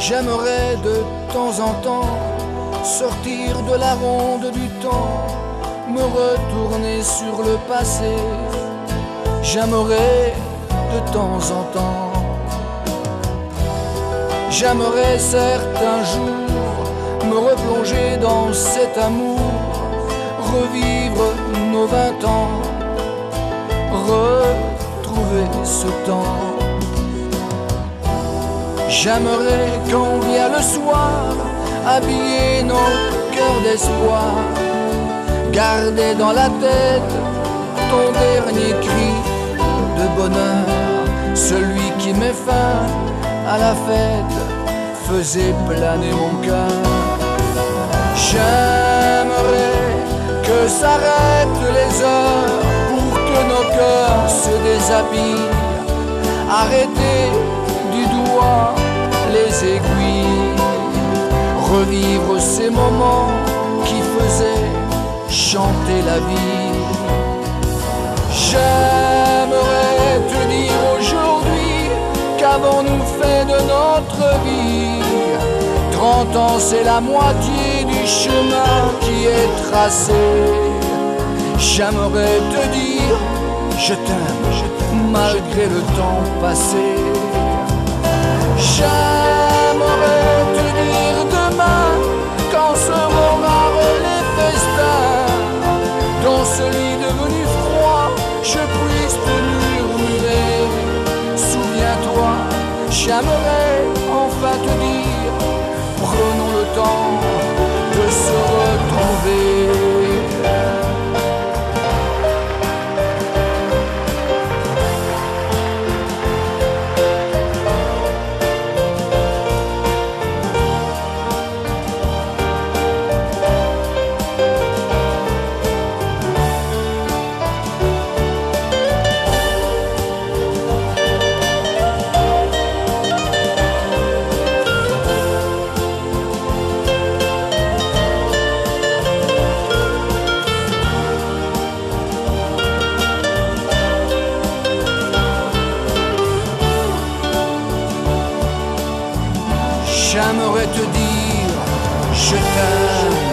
J'aimerais de temps en temps sortir de la ronde du temps, me retourner sur le passé. J'aimerais de temps en temps, j'aimerais certains jours me replonger dans cet amour, revivre nos 20 ans, retrouver ce temps. J'aimerais quand vient le soir habiller nos cœurs d'espoir, garder dans la tête ton dernier cri de bonheur, celui qui met fin à la fête, faisait planer mon cœur. J'aimerais que s'arrêtent les heures pour que nos cœurs se déshabillent, arrêter du doigt les aiguilles, revivre ces moments qui faisaient chanter la vie. J'aimerais te dire aujourd'hui qu'avons-nous fait de notre vie? 30 ans, c'est la moitié du chemin qui est tracé. J'aimerais te dire je t'aime malgré le temps passé. J'aimerais te dire demain, quand seront rares les festins, dans ce lit devenu froid, je puisse te murmurer. Souviens-toi, j'aimerais enfin te dire, prenons le temps de se retrouver. J'aimerais te dire je t'aime